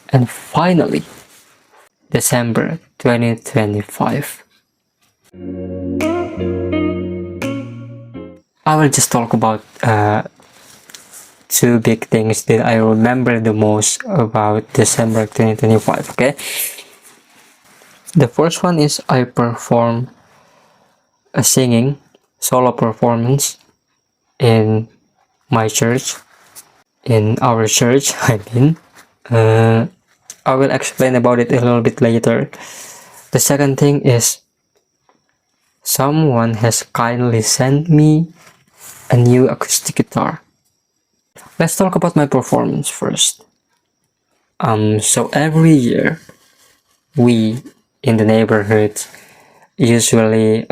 And finally, December 2025. I will just talk about two big things that I remember the most about December 2025, okay? The first one is I performed a singing solo performance in my church, in our church, I mean. I will explain about it a little bit later. The second thing is someone has kindly sent me a new acoustic guitar. Let's talk about my performance first. So every year we in the neighborhood usually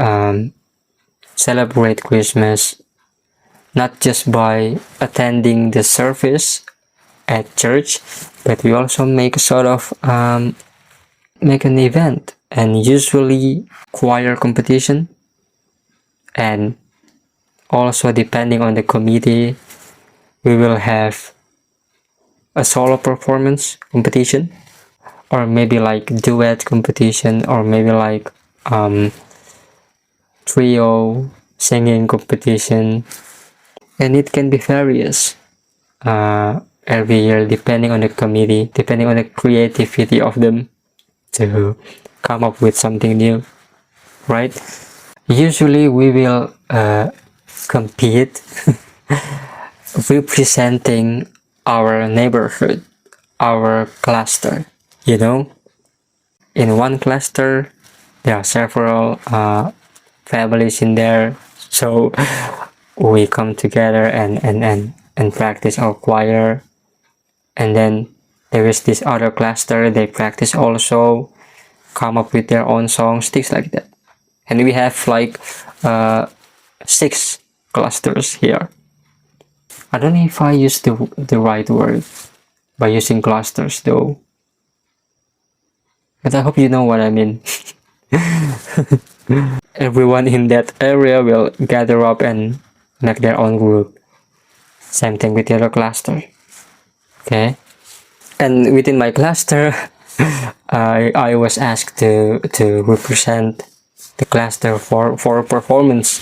celebrate Christmas not just by attending the service at church, but we also make a sort of make an event, and usually choir competition, and also depending on the committee we will have a solo performance competition, or maybe like duet competition, or maybe like trio singing competition, and it can be various every year depending on the committee, depending on the creativity of them to come up with something new, right? Usually we will compete representing our neighborhood, our cluster, you know. In one cluster there are several families in there, so we come together and practice our choir. And then there is this other cluster, they practice also, come up with their own songs, things like that. And we have like 6 clusters here. I don't know if I use the right word by using clusters though, but I hope you know what I mean. Everyone in that area will gather up and make their own group. Same thing with the other cluster. Okay, and within my cluster, I was asked to represent the cluster for performance,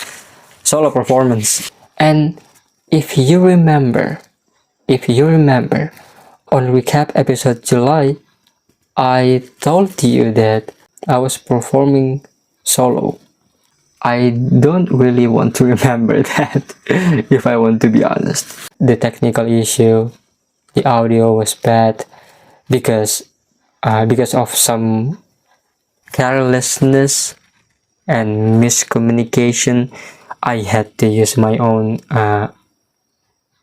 solo performance. And if you remember, on recap episode July, I told you that I was performing solo. I don't really want to remember that, if I want to be honest. The technical issue, the audio was bad because of some carelessness and miscommunication. I had to use my own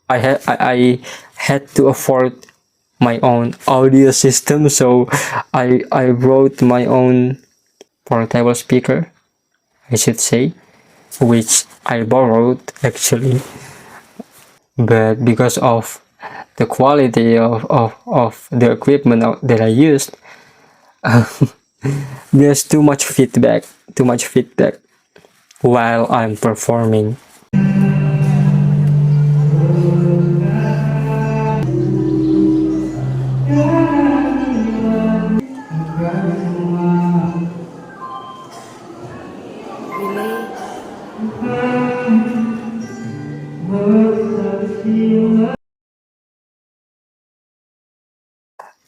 I had to afford my own audio system, so I wrote my own portable speaker, I should say, which I borrowed actually, but because of the quality of the equipment that I used, there's too much feedback while I'm performing.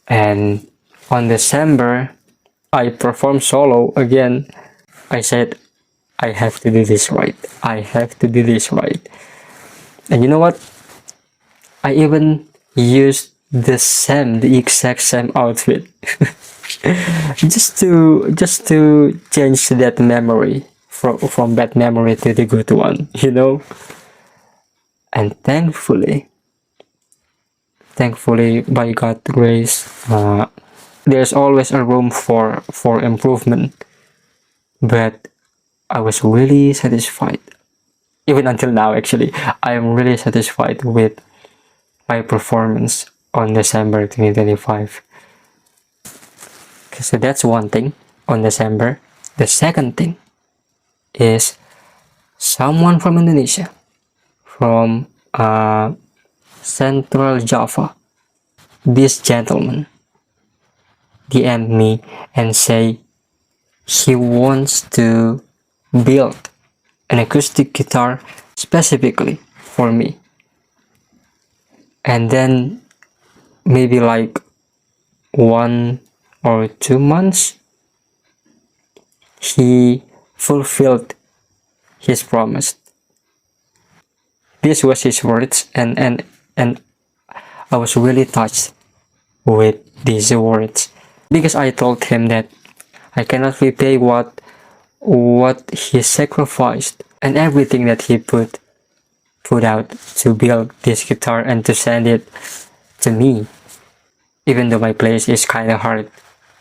And on December, I performed solo again. I said, I have to do this right. And you know what? I even used the exact same outfit. just to change that memory from bad memory to the good one, you know. And thankfully by God's grace, there's always a room for improvement, but I was really satisfied. Even until now, actually, I am really satisfied with my performance on December 2025. So that's one thing on December. The second thing is someone from Indonesia, from Central Java. This gentleman DM me and say he wants to build an acoustic guitar specifically for me. And then maybe like 1 or 2 months, he fulfilled his promise. This was his words, and I was really touched with these words, because I told him that I cannot repay what he sacrificed and everything that he put out to build this guitar and to send it to me, even though my place is kind of hard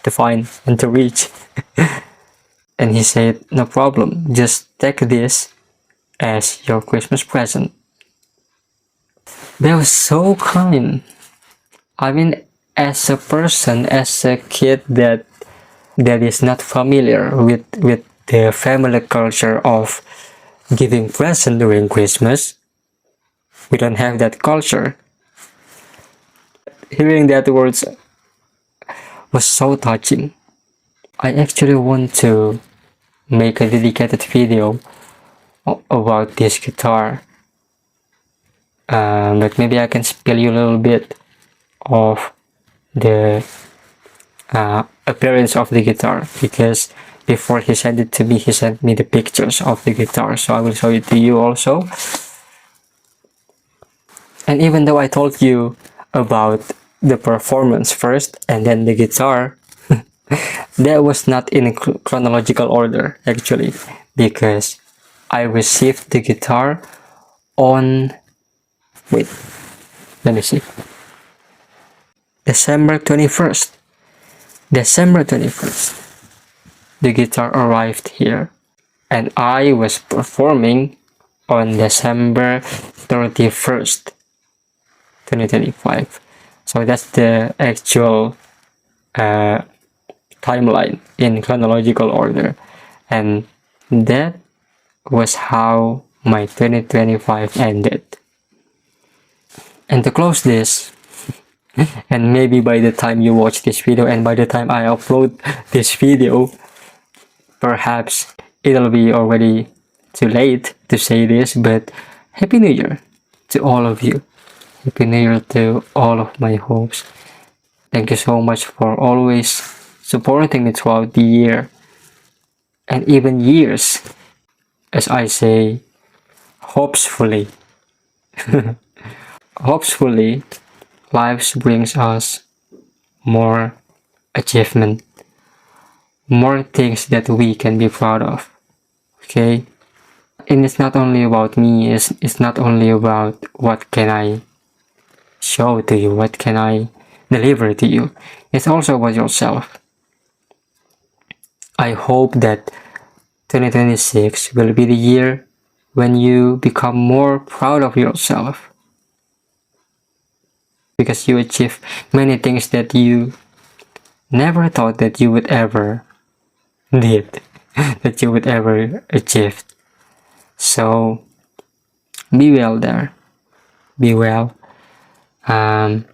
to find and to reach. And he said, no problem, just take this as your Christmas present. That was so kind. I mean, as a person, as a kid that is not familiar with the family culture of giving present during Christmas, we don't have that culture. Hearing that words was so touching. I actually want to make a dedicated video about this guitar, but maybe I can spill you a little bit of the appearance of the guitar, because before he sent it to me, he sent me the pictures of the guitar, so I will show it to you also. And even though I told you about the performance first and then the guitar, that was not in chronological order actually, because I received the guitar on, wait, let me see, December 21st. December 21st, the guitar arrived here, and I was performing on December 31st, 2025. So that's the actual timeline in chronological order, and that was how my 2025 ended. And to close this, and maybe by the time you watch this video and by the time I upload this video, perhaps it'll be already too late to say this, but Happy New Year to all of you. Happy New Year to all of my hopes. Thank you so much for always supporting me throughout the year and even years. As I say, hopefully, hopefully, life brings us more achievement, more things that we can be proud of. Okay? And it's not only about me, it's not only about what can I show to you, what can I deliver to you. It's also about yourself. I hope that 2026 will be the year when you become more proud of yourself, because you achieve many things that you never thought that you would ever did, that you would ever achieve. So be well there, be well, and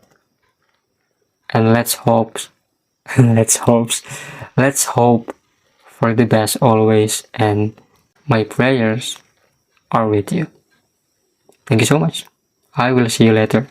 let's hope let's hope for the best always, and my prayers are with you. Thank you so much. I will see you later.